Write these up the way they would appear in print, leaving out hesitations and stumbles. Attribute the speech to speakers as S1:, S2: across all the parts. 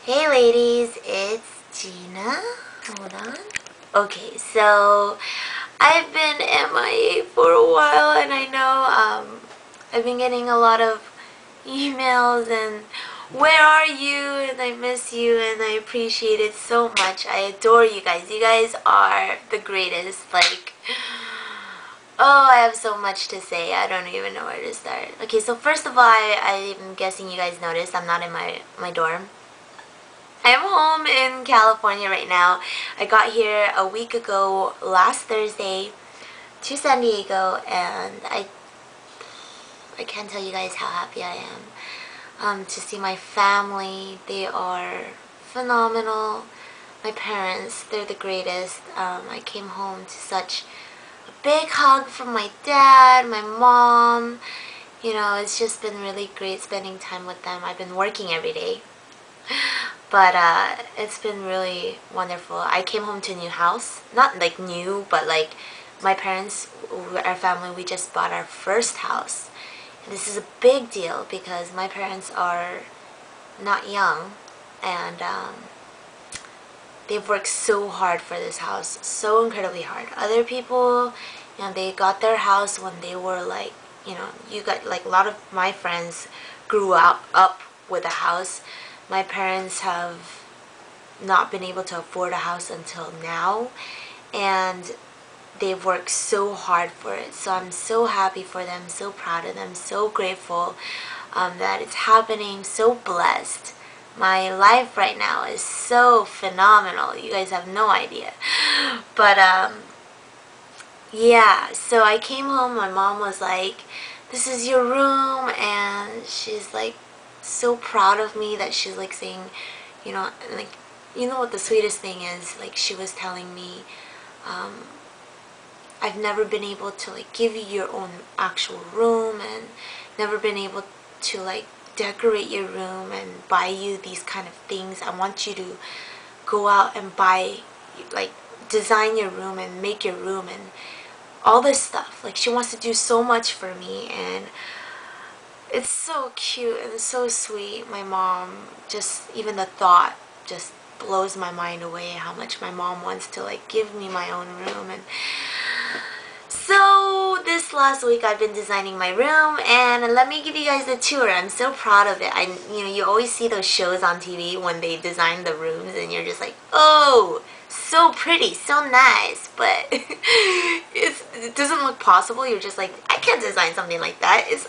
S1: Hey ladies, it's Gina. Hold on. Okay, so I've been MIA for a while, and I know I've been getting a lot of emails and where are you, and I miss you, and I appreciate it so much. I adore you guys. You guys are the greatest. Like, oh, I have so much to say. I don't even know where to start. Okay, so first of all, I'm guessing you guys noticed I'm not in my dorm. I'm home in California right now. I got here a week ago last Thursday to San Diego, and I can't tell you guys how happy I am to see my family. They are phenomenal. My parents, they're the greatest. I came home to such a big hug from my dad, my mom. You know, it's just been really great spending time with them. I've been working every day. But it's been really wonderful. I came home to a new house. Not like new, but like my parents, our family, we just bought our first house. And this is a big deal because my parents are not young, and they've worked so hard for this house. So incredibly hard. Other people, you know, they got their house when they were like, you know, you got like a lot of my friends grew up with a house. My parents have not been able to afford a house until now, and they've worked so hard for it. So I'm so happy for them, so proud of them, so grateful that it's happening, so blessed. My life right now is so phenomenal. You guys have no idea. But yeah, so I came home, my mom was like, this is your room, and she's like so proud of me that she's like saying, you know, like, you know what the sweetest thing is, like she was telling me, I've never been able to like give you your own actual room, and never been able to like decorate your room and buy you these kind of things. I want you to go out and buy, like, design your room and make your room and all this stuff. Like, she wants to do so much for me, and it's so cute and so sweet. My mom, just even the thought just blows my mind away, how much my mom wants to like give me my own room. And so this last week I've been designing my room, and let me give you guys a tour. I'm so proud of it. You know, you always see those shows on TV when they design the rooms, and you're just like, oh, so pretty, so nice, but it doesn't look possible. You're just like, I can't design something like that. It's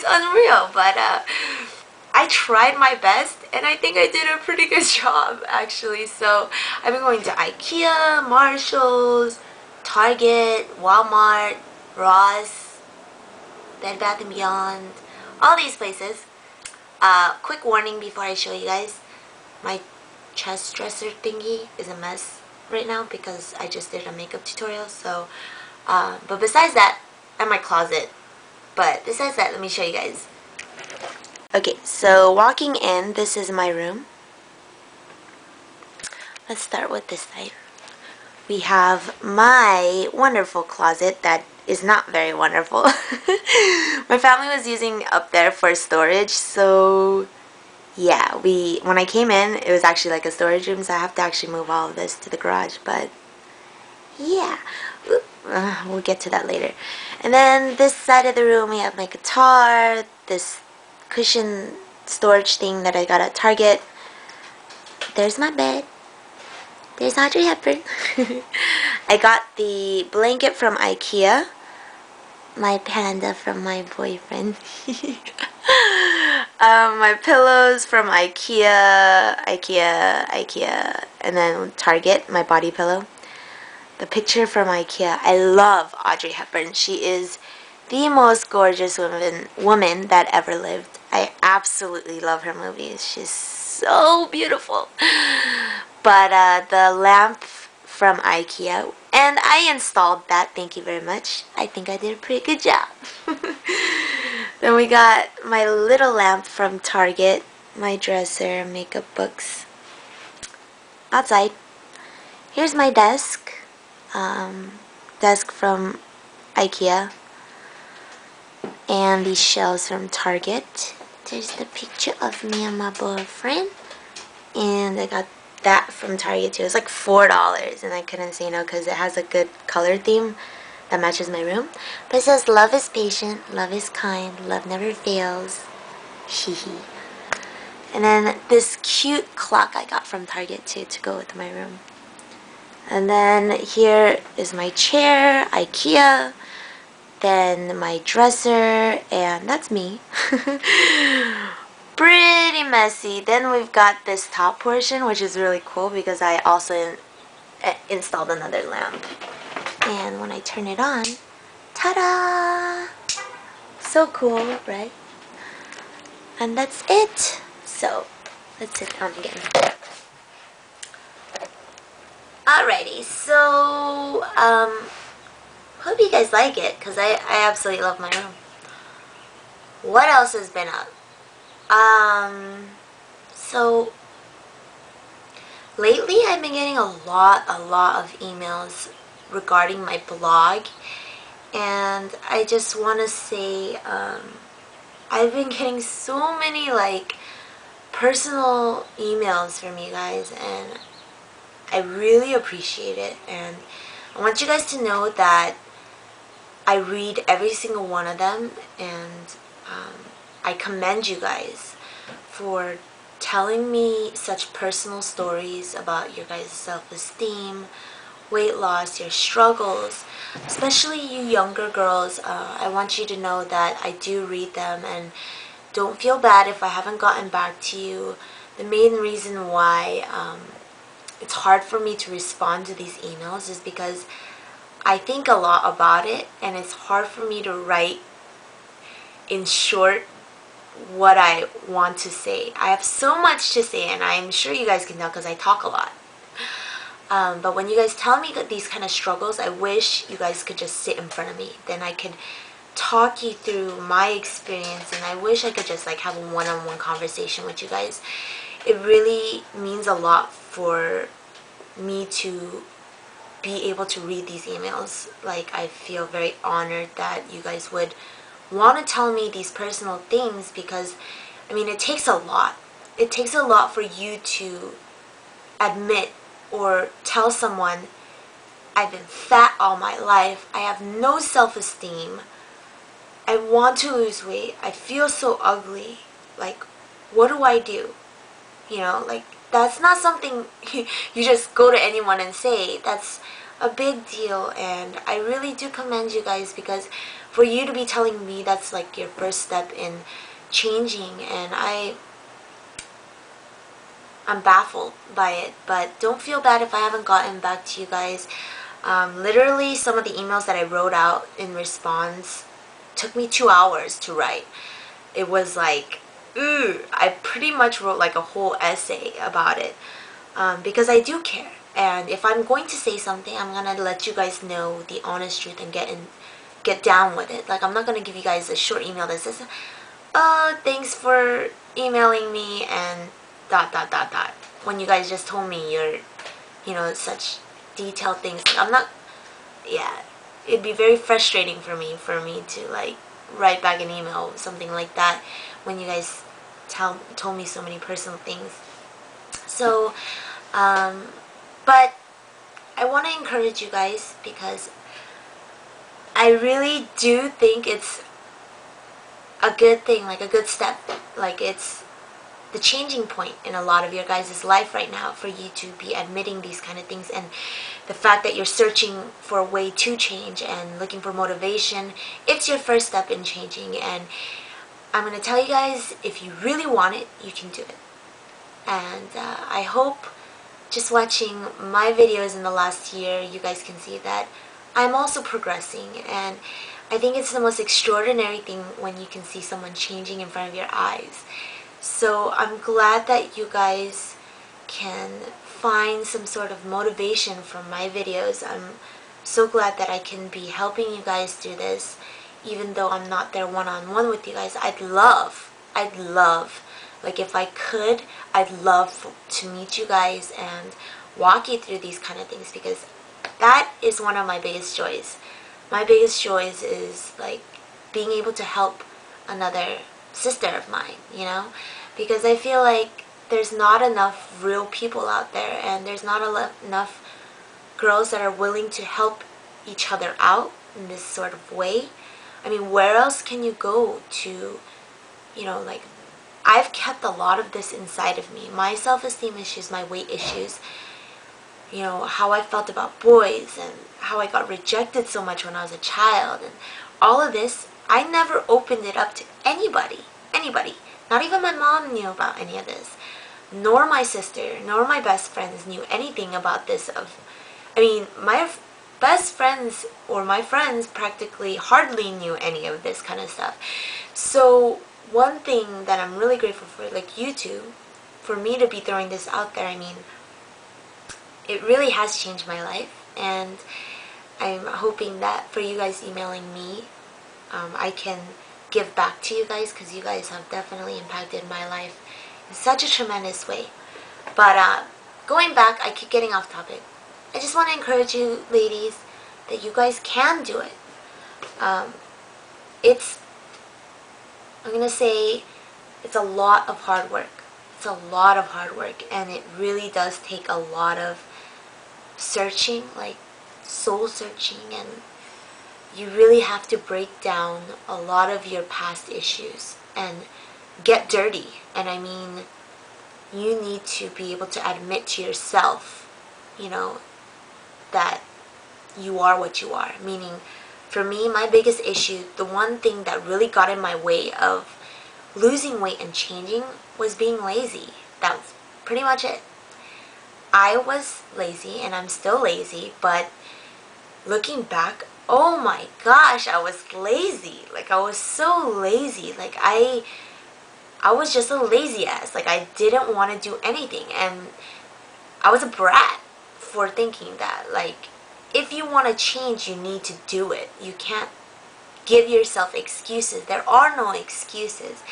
S1: unreal. But I tried my best, and I think I did a pretty good job actually. So I've been going to IKEA, Marshalls, Target, Walmart, Ross, Bed Bath & Beyond, all these places. Quick warning before I show you guys, my chest dresser thingy is a mess right now because I just did a makeup tutorial. So, but besides that, and my closet. But besides that, let me show you guys. Okay, so walking in, this is my room. Let's start with this side. We have my wonderful closet that is not very wonderful. My family was using up there for storage, so yeah, when I came in, it was actually like a storage room, so I have to actually move all of this to the garage, but yeah, we'll get to that later. And then this side of the room, we have my guitar, this cushion storage thing that I got at Target. There's my bed. There's Audrey Hepburn. I got the blanket from IKEA. My panda from my boyfriend. My pillows from IKEA, and then Target, my body pillow. The picture from IKEA. I love Audrey Hepburn. She is the most gorgeous woman that ever lived. I absolutely love her movies. She's so beautiful. But the lamp from IKEA, and I installed that, thank you very much. I think I did a pretty good job. Then we got my little lamp from Target, my dresser, makeup books. Outside, here's my desk, desk from IKEA, and these shelves from Target. There's the picture of me and my boyfriend. and I got that from Target too. It's like $4, and I couldn't say no because it has a good color theme that matches my room. But it says, love is patient, love is kind, love never fails. Hee. And then this cute clock I got from Target too to go with my room. And then here is my chair, IKEA. Then my dresser, and that's me. Pretty messy. Then we've got this top portion, which is really cool because I also installed another lamp. And when I turn it on, ta-da! So cool, right? And that's it. So, let's sit down again. Alrighty, so, hope you guys like it, because I absolutely love my room. What else has been up? So, lately I've been getting a lot of emails regarding my blog, and I just want to say, I've been getting so many, like, personal emails from you guys, and I really appreciate it, and I want you guys to know that I read every single one of them, and I commend you guys for telling me such personal stories about your guys' self-esteem, weight loss, your struggles, especially you younger girls. I want you to know that I do read them, and don't feel bad if I haven't gotten back to you. The main reason why it's hard for me to respond to these emails is because I think a lot about it, and it's hard for me to write in short what I want to say. I have so much to say, and I'm sure you guys can tell because I talk a lot. But when you guys tell me these kind of struggles, I wish you guys could just sit in front of me. Then I could talk you through my experience, and I wish I could just like have a one-on-one conversation with you guys. It really means a lot for me to be able to read these emails. Like, I feel very honored that you guys would want to tell me these personal things, because I mean, it takes a lot. It takes a lot for you to admit or tell someone, I've been fat all my life, I have no self-esteem, I want to lose weight, I feel so ugly, like, what do I do? You know, like, that's not something you just go to anyone and say. That's a big deal, and I really do commend you guys, because for you to be telling me that's like your first step in changing, and I'm baffled by it. But don't feel bad if I haven't gotten back to you guys. Literally, some of the emails that I wrote out in response took me 2 hours to write. It was like, I pretty much wrote like a whole essay about it, because I do care. And if I'm going to say something, I'm gonna let you guys know the honest truth and get down with it. Like, I'm not gonna give you guys a short email that says, oh, thanks for emailing me and ... when you guys just told me your, you know, such detailed things. I'm not, yeah, it'd be very frustrating for me to like write back an email, something like that, when you guys told me so many personal things. So, but I want to encourage you guys, because I really do think it's a good thing, like a good step. Like, it's the changing point in a lot of your guys' life right now, for you to be admitting these kind of things, and the fact that you're searching for a way to change and looking for motivation. It's your first step in changing, and I'm going to tell you guys, if you really want it, you can do it. And I hope just watching my videos in the last year, you guys can see that I'm also progressing, and I think it's the most extraordinary thing when you can see someone changing in front of your eyes. So I'm glad that you guys can find some sort of motivation from my videos. I'm so glad that I can be helping you guys do this, even though I'm not there one-on-one with you guys. I'd love, like, if I could, I'd love to meet you guys and walk you through these kind of things, because that is one of my biggest joys. My biggest joys is like being able to help another sister of mine, you know, because I feel like there's not enough real people out there, and there's not enough girls that are willing to help each other out in this sort of way. I mean, where else can you go to, you know, like, I've kept a lot of this inside of me. My self-esteem issues, my weight issues, you know, how I felt about boys, and how I got rejected so much when I was a child, and all of this, I never opened it up to anybody. Anybody. Not even my mom knew about any of this. Nor my sister, nor my best friends knew anything about this. I mean, my best friends, or my friends, practically hardly knew any of this kind of stuff. So one thing that I'm really grateful for, like YouTube, for me to be throwing this out there, I mean, it really has changed my life, and I'm hoping that for you guys emailing me, I can give back to you guys, because you guys have definitely impacted my life in such a tremendous way. But going back, I keep getting off topic. I just want to encourage you ladies that you guys can do it. I'm going to say, it's a lot of hard work. It's a lot of hard work, and it really does take a lot of searching, like soul searching, and you really have to break down a lot of your past issues and get dirty. And I mean, you need to be able to admit to yourself, you know, that you are what you are. Meaning, for me, my biggest issue, the one thing that really got in my way of losing weight and changing, was being lazy. That was pretty much it. I was lazy, and I'm still lazy, but looking back, oh my gosh, I was lazy. Like, I was so lazy. Like, I was just a lazy ass. Like, I didn't want to do anything, and I was a brat for thinking that, like, if you want to change, you need to do it. You can't give yourself excuses. There are no excuses.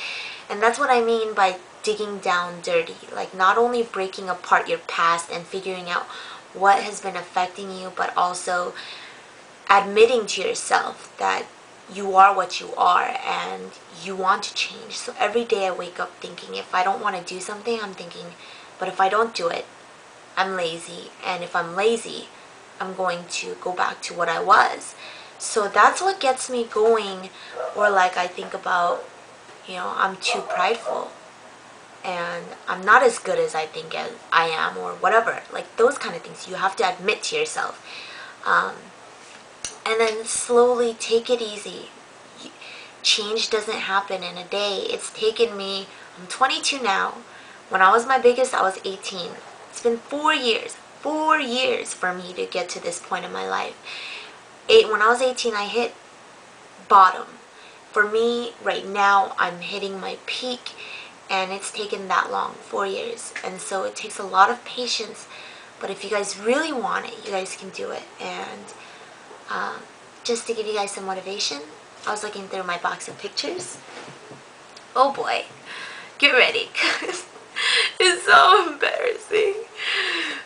S1: And that's what I mean by digging down dirty. Like, not only breaking apart your past and figuring out what has been affecting you, but also admitting to yourself that you are what you are and you want to change. So every day I wake up thinking, if I don't want to do something, I'm thinking, but if I don't do it, I'm lazy. And if I'm lazy, I'm going to go back to what I was. So that's what gets me going. Or like, I think about, you know, I'm too prideful, and I'm not as good as I think as I am, or whatever. Like, those kind of things you have to admit to yourself. And then slowly take it easy. Change doesn't happen in a day. It's taken me, I'm 22 now. When I was my biggest, I was 18. It's been 4 years. 4 years for me to get to this point in my life. When I was 18, I hit bottom. For me, right now, I'm hitting my peak, and it's taken that long, 4 years. And so it takes a lot of patience, but if you guys really want it, you guys can do it. And just to give you guys some motivation, I was looking through my box of pictures. Oh boy, get ready, because it's so embarrassing.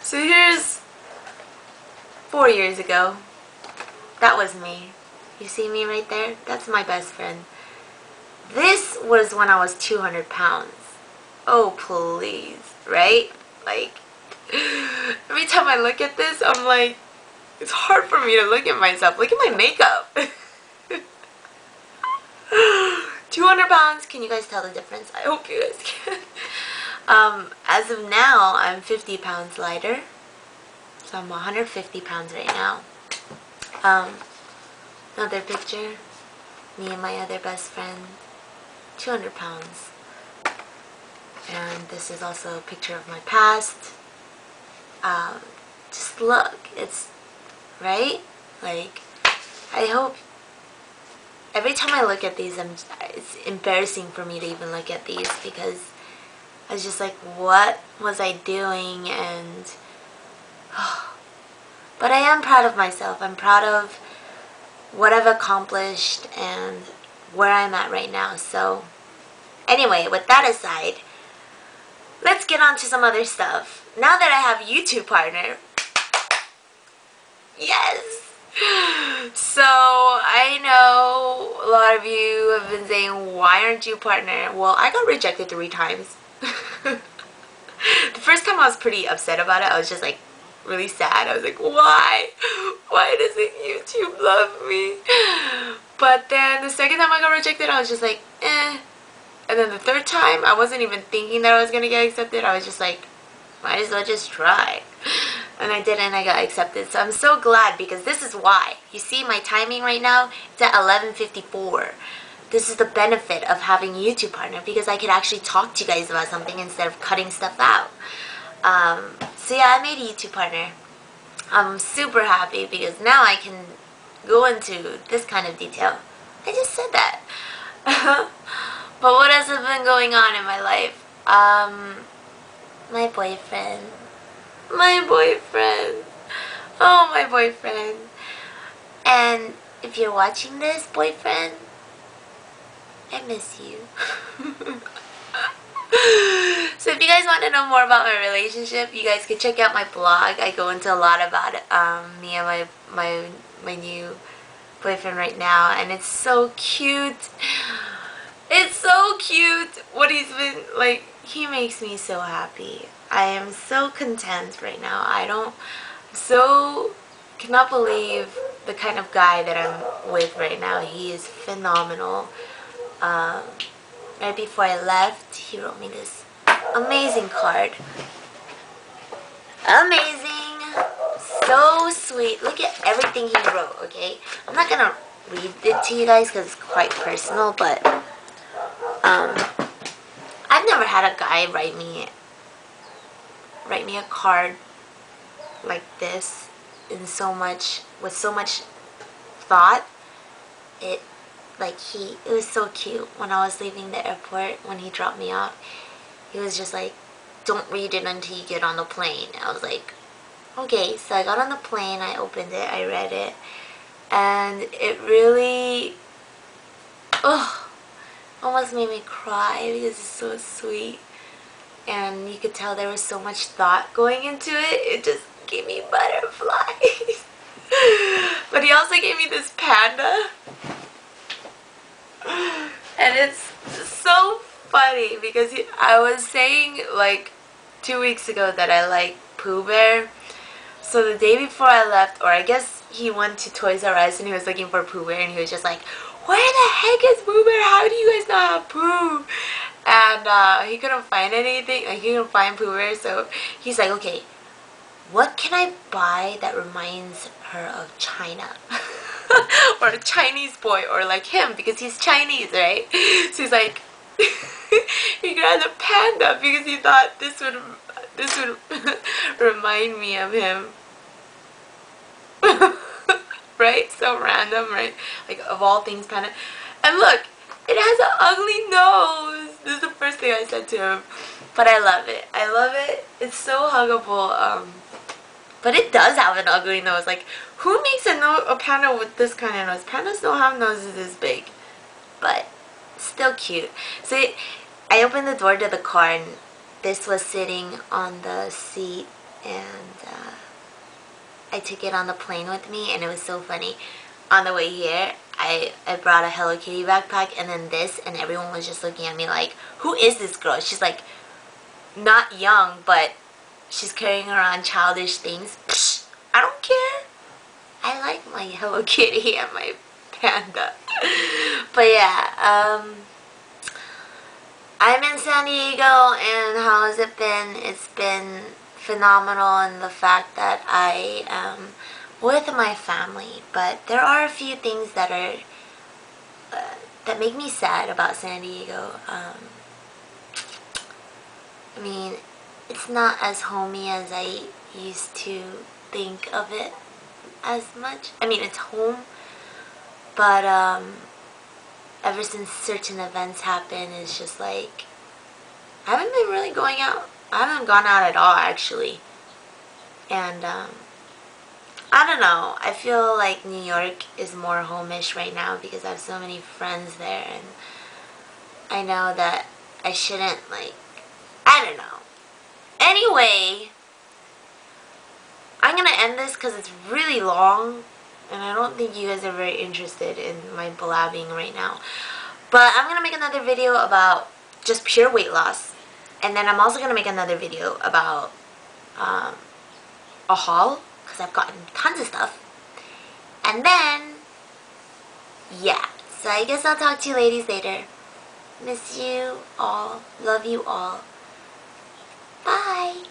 S1: So here's 4 years ago. That was me. You see me right there? That's my best friend. This was when I was 200 pounds. Oh, please, right? Like, every time I look at this, I'm like, it's hard for me to look at myself. Look at my makeup. 200 pounds. Can you guys tell the difference? I hope you guys can. As of now, I'm 50 pounds lighter. So I'm 150 pounds right now. Another picture. Me and my other best friend. 200 pounds. And this is also a picture of my past. Just look. It's, right? Like, I hope every time I look at these, it's embarrassing for me to even look at these, because I was just like, what was I doing? And but I am proud of myself. I'm proud of what I've accomplished and where I'm at right now. So anyway, with that aside, let's get on to some other stuff. Now that I have a YouTube partner, yes! So I know a lot of you have been saying, why aren't you a partner? Well, I got rejected 3 times. first time I was pretty upset about it. I was just like really sad. I was like, why? Why doesn't YouTube love me? But then the second time I got rejected, I was just like, eh. And then the third time, I wasn't even thinking that I was gonna get accepted. I was just like, might as well just try. And I did, and I got accepted. So I'm so glad, because this is why. You see my timing right now? It's at 11:54. This is the benefit of having a YouTube partner, because I could actually talk to you guys about something instead of cutting stuff out. So yeah, I made a YouTube partner. I'm super happy because now I can go into this kind of detail. I just said that. But what else has been going on in my life? My boyfriend. My boyfriend. Oh, my boyfriend. And if you're watching this, boyfriend, I miss you. So if you guys want to know more about my relationship, you guys can check out my blog. I go into a lot about it, me and my new boyfriend right now, and it's so cute. It's so cute what he's been like. He makes me so happy. I am so content right now. Cannot believe the kind of guy that I'm with right now. He is phenomenal. Right before I left, he wrote me this amazing card. Amazing. So sweet. Look at everything he wrote, okay? I'm not gonna read it to you guys because it's quite personal, but I've never had a guy write me a card like this with so much thought. It was so cute. When I was leaving the airport, when he dropped me off, he was just like, don't read it until you get on the plane. I was like, okay. So I got on the plane, I opened it, I read it, and it really almost made me cry because it's so sweet. And you could tell there was so much thought going into it. It just gave me butterflies. But he also gave me this panda. And it's so funny because I was saying like 2 weeks ago that I like Pooh Bear. So the day before I left, or I guess he went to Toys R Us and he was looking for Pooh Bear, and he was just like, where the heck is Pooh Bear? How do you guys not have Pooh? And he couldn't find anything. Like, he couldn't find Pooh Bear, so he's like, okay, what can I buy that reminds her of China? Or a Chinese boy, or like him, because he's Chinese, right? So he's like, he grabbed a panda because he thought this would remind me of him. Right? So random, right? Like, of all things, panda. And look, it has an ugly nose. This is the first thing I said to him. But I love it. I love it. It's so huggable. But it does have an ugly nose. Like, who makes a panda with this kind of nose? Pandas don't have noses this big. But still cute. So I opened the door to the car, and this was sitting on the seat, and I took it on the plane with me, and it was so funny. On the way here, I brought a Hello Kitty backpack, and then this, and everyone was just looking at me like, who is this girl? She's like, not young, but she's carrying around childish things. Psh, I don't care. I like my Hello Kitty and my panda. But yeah, I'm in San Diego, and how has it been? It's been phenomenal in the fact that I am with my family, but there are a few things that are that make me sad about San Diego. I mean, it's not as homey as I used to think of it as much. I mean, it's home, but ever since certain events happen, it's just like, I haven't been really going out. I haven't gone out at all, actually. And I don't know, I feel like New York is more home-ish right now because I have so many friends there, and I know that I shouldn't, like, I don't know. Anyway, I'm gonna end this because it's really long, and I don't think you guys are very interested in my blabbing right now. But I'm gonna make another video about just pure weight loss. And then I'm also going to make another video about a haul, because I've gotten tons of stuff. And then, yeah. So I guess I'll talk to you ladies later. Miss you all. Love you all. Bye.